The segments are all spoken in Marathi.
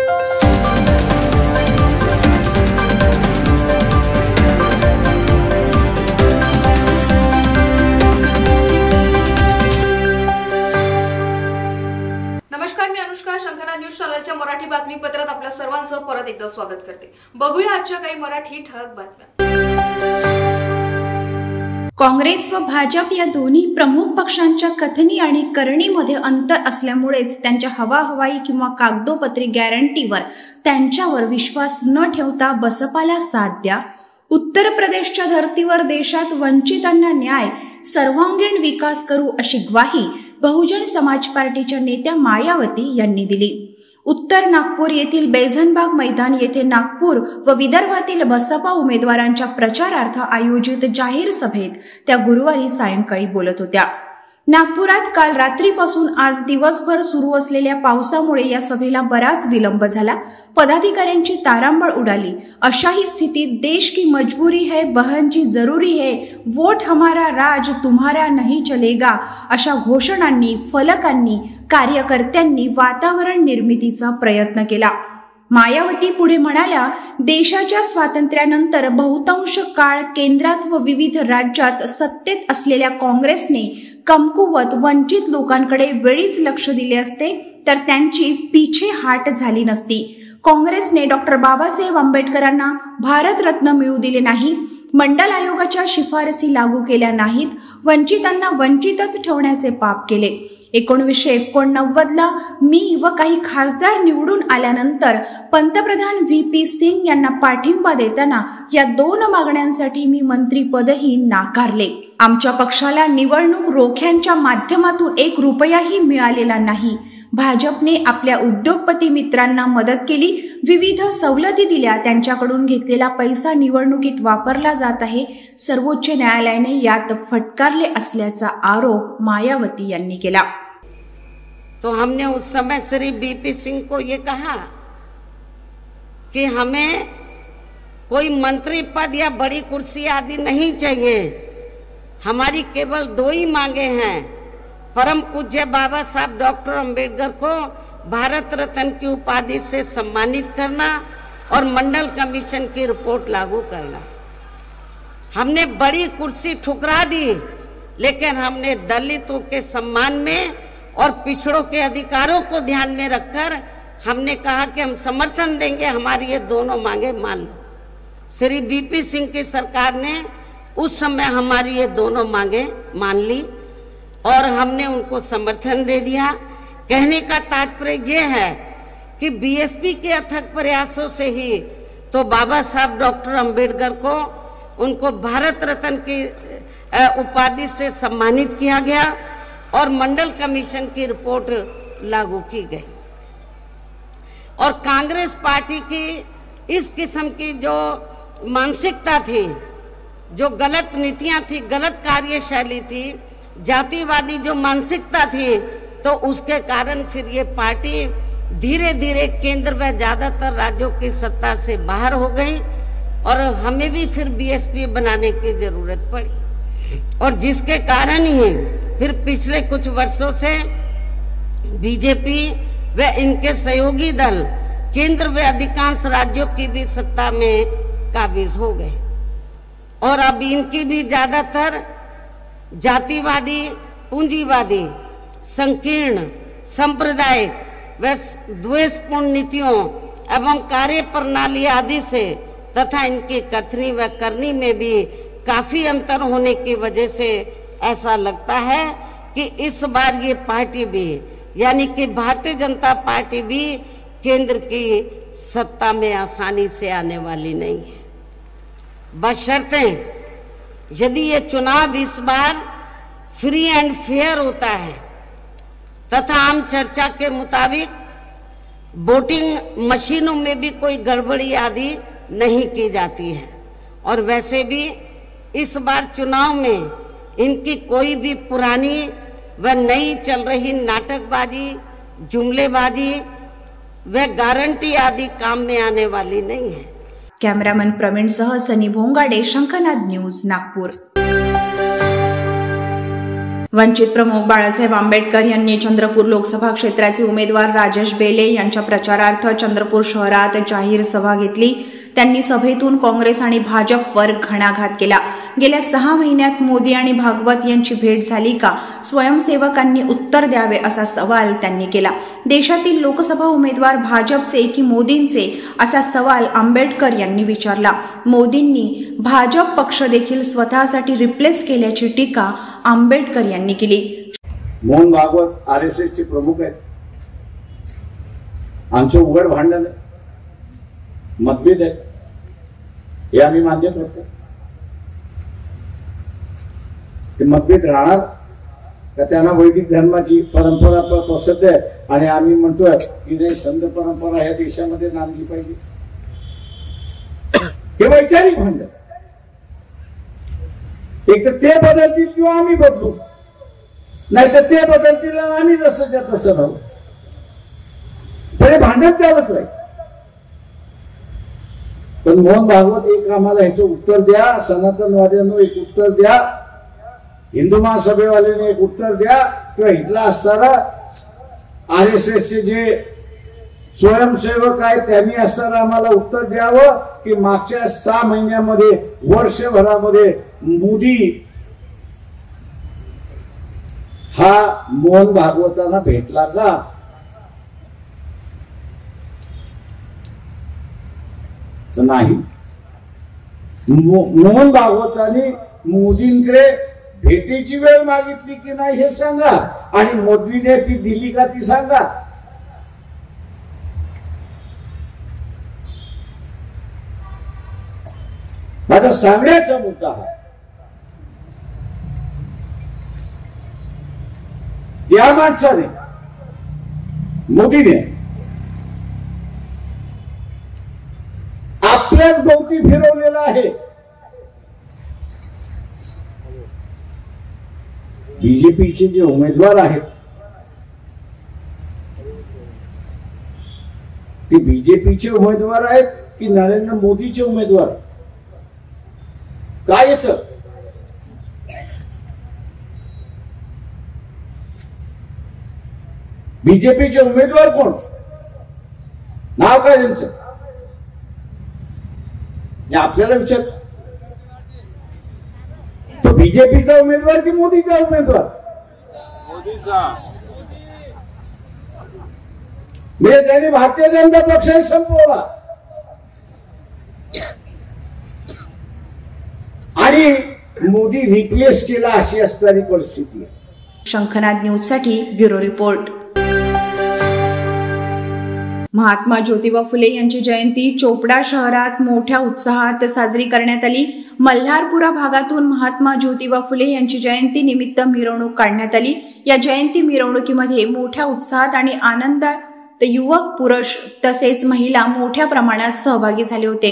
नमस्कार, मी अनुष्का. शंखनाद न्यूज चॅनलच्या मराठी बातमीपत्रात आपल्या सर्वांचं परत एकदा स्वागत करते. बघूया आजच्या काही मराठी ठळक बातम्या. काँग्रेस व भाजप या दोन्ही प्रमुख पक्षांच्या कथनी आणि करणीमध्ये अंतर असल्यामुळेच त्यांच्या हवाहवाई किंवा कागदोपत्री गॅरंटीवर त्यांच्यावर विश्वास न ठेवता बसपाला साथ द्या. उत्तर प्रदेशच्या धर्तीवर देशात वंचितांना न्याय, सर्वांगीण विकास करू अशी ग्वाही बहुजन समाज पार्टीच्या नेत्या मायावती यांनी दिली. उत्तर नागपूर येथील बेझनबाग मैदान येथे नागपूर व विदर्भातील बसपा उमेदवारांच्या प्रचारार्थ आयोजित जाहीर सभेत त्या गुरुवारी सायंकाळी बोलत होत्या. नागपुरात काल रात्रीपासून आज दिवसभर सुरू असलेल्या पावसामुळे या सभेला बराच विलंब झाला. पदाधिकाऱ्यांची तारांबळ उडाली. अशाही स्थितीत देश की मजबूरी है, बहन जी जरूरी है, वोट हमारा राज तुम्हारा नहीं चलेगा अशा घोषणांनी, फलकांनी कार्यकर्त्यांनी वातावरण निर्मितीचा प्रयत्न केला. मायावती पुढे म्हणाल्या, देशाच्या स्वातंत्र्यानंतर बहुतांश काळ केंद्रात व विविध राज्यात सत्तेत असलेल्या काँग्रेसने कमकुवत वंचित लोकांकडे वेळीच लक्ष दिले असते तर त्यांची पिछेहाट झाली नसती. काँग्रेसने डॉक्टर बाबासाहेब आंबेडकरांना भारतरत्न मिळू दिले नाही, मंडल आयोगाच्या शिफारसी लागू केल्या नाहीत, वंचितांना वंचितच ठेवण्याचे पाप केले. 1989ला मी व काही खासदार निवडून आल्यानंतर पंतप्रधान VP सिंग यांना पाठिंबा देताना या दोन मागण्यांसाठी मी मंत्रीपदही नाकारले. आमच्या पक्षाला निवडणूक रोख्यांच्या माध्यमातून 1 रुपयाही मिळालेला नाही. भाजपने आपल्या उद्योगपती मित्रांना मदत केली, विविध सवलती दिल्या, त्यांच्याकडून घेतलेला पैसा निवडणुकीत वापरला जात आहे. सर्वोच्च न्यायालयाने यात फटकारले असल्याचा आरोप मायावती यांनी केला. तो हमने उस समय श्री BP सिंह को ये कहा कि हमें कोई मंत्री पद या बड़ी कुर्सी आदि नहीं चाहिए, हमारी केवल 2 ही मांगे हैं. परम पूज्य बाबा साहब डॉक्टर अंबेडकर को भारत रत्न की उपाधि से सम्मानित करना और मंडल कमीशन की रिपोर्ट लागू करना. हमने बड़ी कुर्सी ठुकरा दी, लेकिन हमने दलितों के सम्मान में और पिछड़ों के अधिकारों को ध्यान में रखकर हमने कहा कि हम समर्थन देंगे, हमारी ये दोनों मांगे मान लो. श्री BP सिंह की सरकार ने उस समय हमारी ये दोनों मांगे मान ली और हमने उनको समर्थन दे दिया. कहने का तात्पर्य ये है कि BSP के अथक प्रयासों से ही तो बाबा साहब डॉक्टर अंबेडकर को उनको भारत रत्न की उपाधि से सम्मानित किया गया और मंडल कमीशन की रिपोर्ट लागू की गई. और कांग्रेस पार्टी की इस किस्म की जो मानसिकता थी, जो गलत नीतियां थी, गलत कार्यशैली थी, जातिवादी जो मानसिकता थी, तो उसके कारण फिर ये पार्टी धीरे धीरे केंद्र व ज्यादातर राज्यों की सत्ता से बाहर हो गई और हमें भी फिर BSP बनाने की जरूरत पड़ी. और जिसके कारण ही फिर पिछले कुछ वर्षों से BJP व इनके सहयोगी दल केंद्र व अधिकांश राज्यों की भी सत्ता में काबिज हो गए और अब इनकी भी ज्यादातर जातिवादी, पूंजीवादी, संकीर्ण, सांप्रदायिक व द्वेषपूर्ण नीतियों एवं कार्य प्रणाली आदि से तथा इनकी कथनी व करनी में भी काफी अंतर होने की वजह से ऐसा लगता है कि इस बार ये पार्टी भी यानी कि भारतीय जनता पार्टी भी केंद्र की सत्ता में आसानी से आने वाली नहीं है. बशर्ते यदि ये चुनाव इस बार फ्री एंड फेयर होता है तथा आम चर्चा के मुताबिक वोटिंग मशीनों में भी कोई गड़बड़ी आदि नहीं की जाती है. और वैसे भी इस बार चुनाव में इनकी कोई भी पुरानी व नई चल रही नाटकबाजी, जुमलेबाजी व गारंटी आदि काम में आने वाली नहीं है. कॅमेरामन प्रवीण सह सनी भोंगाडे, शंखनाद न्यूज, नागपूर. वंचित प्रमुख बाळासाहेब आंबेडकर यांनी चंद्रपूर लोकसभा क्षेत्राचे उमेदवार राजेश बेले यांच्या प्रचारार्थ चंद्रपूर शहरात जाहीर सभा घेतली। त्यांनी सभेतून काँग्रेस आणि भाजपवर घणाघात केला। गेल्या 6 महिन्यात मोदी आणि भागवत यांची भेट झाली का, स्वयंसेवकांनी उत्तर द्यावे असा सवाल त्यांनी केला। देशातील लोकसभा उमेदवार भाजपचे की मोदींचे असा सवाल आंबेडकर यांनी विचारला। मोदींनी भाजप पक्ष देखील स्वतःसाठी रिप्लेस केल्याची टीका आंबेडकर यांनी केली। मोहन भागवत RSS चे प्रमुख आहेत। आमचं उघड भांडण मतभेद आहे, हे आम्ही मान्य करतो। ते मतभेद राहणार का? त्यांना वैदिक धर्माची परंपरा पसंत आहे आणि आम्ही म्हणतोय की नाही, संत परंपरा ह्या देशामध्ये नांदली पाहिजे। हे वैचारिक भांडण, एक तर ते बदलतील किंवा आम्ही बदलू, नाही तर ते बदलतील आणि आम्ही जसंच्या तसं राहू। तरी भांडण त्यालाच राहील। पण मोहन भागवत एक आम्हाला ह्याचं उत्तर द्या, सनातनवाद्यांना एक उत्तर द्या, हिंदू महासभेवाल्याने एक उत्तर द्या, किंवा इथला असणारा RSS चे जे स्वयंसेवक आहेत त्यांनी असणारं आम्हाला उत्तर द्यावं की मागच्या 6 महिन्यामध्ये, वर्षभरामध्ये मोदी हा मोहन भागवतांना भेटला का? नाही। मोहन भागवतांनी मोदींकडे भेटीची वेळ मागितली की नाही हे सांगा, आणि मोदीने ती दिली का ती सांगा। माझा सांगण्याचा मुद्दा हा, या माणसाने, मोदीने आपल्याच भोवती फिरवलेला आहे। बीजेपीचे जे उमेदवार आहेत ते बीजेपीचे उमेदवार आहेत की नरेंद्र मोदीचे उमेदवार? काय येतं? बीजेपीचे उमेदवार कोण? नाव काय त्यांचं? आपल्याला विचार, तो बीजेपीचा उमेदवार की मोदीचा उमेदवार? मोदीचा। म्हणजे त्यांनी भारतीय जनता पक्षाने संपवला आणि मोदी रिप्लेस केला, अशी असणारी परिस्थिती आहे। शंखनाद न्यूज साठी ब्युरो रिपोर्ट। महात्मा ज्योतिबा फुले यांची जयंती चोपडा शहरात मोठ्या उत्साहात साजरी करण्यात आली। मल्हारपुरा भागातून महात्मा ज्योतिबा फुले यांची जयंती निमित्त मिरवणूक काढण्यात आली। या जयंती मिरवणुकीमध्ये मोठ्या उत्साहात आणि आनंदात युवक, पुरुष तसेच महिला मोठ्या प्रमाणात सहभागी झाले होते।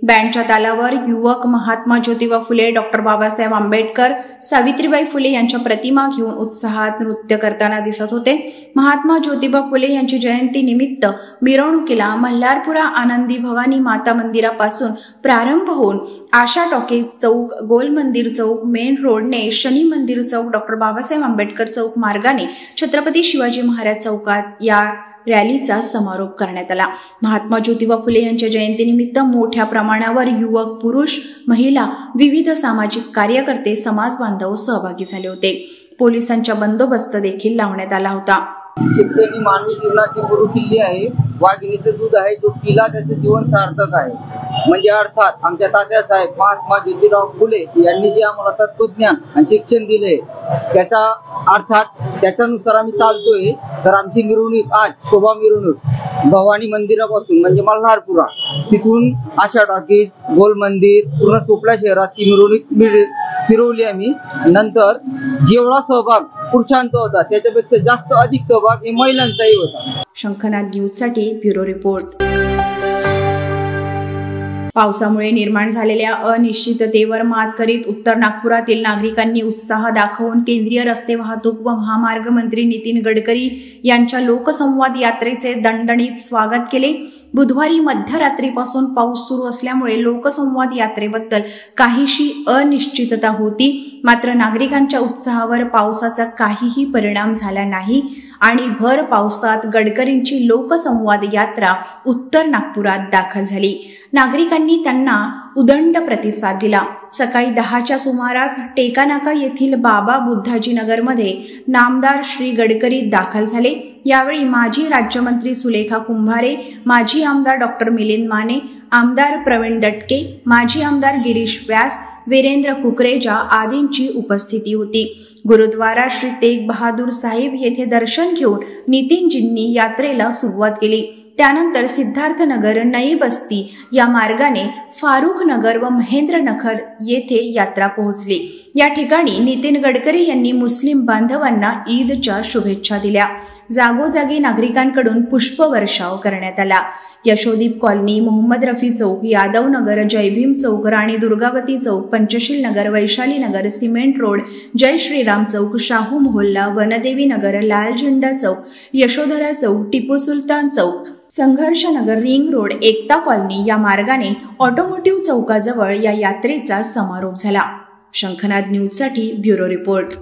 बँडच्या तालावर युवक महात्मा ज्योतिबा फुले, डॉक्टर बाबासाहेब आंबेडकर, सावित्रीबाई फुले यांच्या प्रतिमा घेऊन उत्साहात नृत्य करताना दिसत होते। महात्मा ज्योतिबा फुले यांची जयंती निमित्त मिरवणुकीला मल्हारपुरा आनंदी भवानी माता मंदिरापासून प्रारंभ होऊन आशा टॉकीज चौक, गोल मंदिर चौक, मेन रोडने शनी मंदिर चौक, डॉक्टर बाबासाहेब आंबेडकर चौक मार्गाने छत्रपती शिवाजी महाराज चौकात या रॅलीचा समारोप करण्यात आला। महात्मा ज्योतिबा फुले यांच्या जयंतीनिमित्त मोठ्या प्रमाणावर युवक, पुरुष, महिला, विविध सामाजिक कार्यकर्ते, समाज बांधव सहभागी झाले होते। पोलिसांचा बंदोबस्त देखील लावण्यात आला होता। शिक्षण ही मानवी जीवनाची गुरुकिल्ली आहे। वाघिणीचं दूध आहे, जो पिला त्याचं जीवन सार्थक आहे। म्हणजे अर्थात आमच्या तात्यासाहेब महात्मा ज्योतिराव फुले यांनी जे आम्हाला तत्वज्ञान आणि शिक्षण दिले, त्याचा अर्थात त्याच्यानुसार आम्ही चालतोय। तर आमची मिरवणूक आज शोभा मिरवणूक भवानी मंदिरापासून म्हणजे मल्हारपुरा, तिथून आशा टॉकीज, गोल मंदिर, पूर्ण चोपडा शहरात ती मिरवणूक फिरवली आम्ही। नंतर जेवढा सहभाग पुरुषांचा होता त्याच्यापेक्षा जास्त अधिक सहभाग हे महिलांचाही होता। शंखनाद न्यूज साठी ब्युरो रिपोर्ट। पावसामुळे निर्माण झालेल्या अनिश्चिततेवर मात करीत उत्तर नागपुरातील नागरिकांनी उत्साह दाखवून केंद्रीय रस्ते वाहतूक व महामार्ग मंत्री नितीन गडकरी यांच्या लोकसंवाद यात्रेचे दणदणीत स्वागत केले। बुधवारी मध्यरात्रीपासून पाऊस सुरू असल्यामुळे लोकसंवाद यात्रेबद्दल काहीशी अनिश्चितता होती, मात्र नागरिकांच्या उत्साहावर पावसाचा काहीही परिणाम झाला नाही आणि भर पावसात गडकरींची लोकसंवाद यात्रा उत्तर नागपुरात दाखल झाली। नागरिकांनी त्यांना उदंड प्रतिसाद दिला। सकाळी 10च्या सुमारास टेकानाका येथील बाबा बुद्धाजी नगरमध्ये नामदार श्री गडकरी दाखल झाले। यावेळी माजी राज्यमंत्री सुलेखा कुंभारे, माजी आमदार डॉक्टर मिलिंद माने, आमदार प्रवीण दटके, माजी आमदार गिरीश व्यास, वीरेंद्र कुकरेजा आदींची उपस्थिती होती। गुरुद्वारा श्री तेग बहादूर साहिब येथे दर्शन घेऊन नितीनजींनी यात्रेला सुरुवात केली। त्यानंतर सिद्धार्थनगर, नई बस्ती या मार्गाने फारुख नगर व महेंद्रनगर येथे यात्रा पोहोचली। या ठिकाणी नितीन गडकरी यांनी मुस्लिम बांधवांना ईदच्या शुभेच्छा दिल्या। जागोजागी नागरिकांकडून पुष्पवर्षाव करण्यात आला। यशोदीप कॉलनी, मोहम्मद रफी चौक, यादव नगर, जयभीम चौक, राणी दुर्गावती चौक, पंचशील नगर, वैशाली नगर, सिमेंट रोड, जय श्रीराम चौक, शाहू मोहल्ला, वनदेवी नगर, लाल झेंडा चौक, यशोधरा चौक, टिपू सुलतान चौक, संघर्ष नगर, रिंग रोड, एकता कॉलनी या मार्गाने ऑटोमोटिव्ह चौकाजवळ या यात्रेचा समारोप झाला। शंखनाद न्यूजसाठी ब्युरो रिपोर्ट।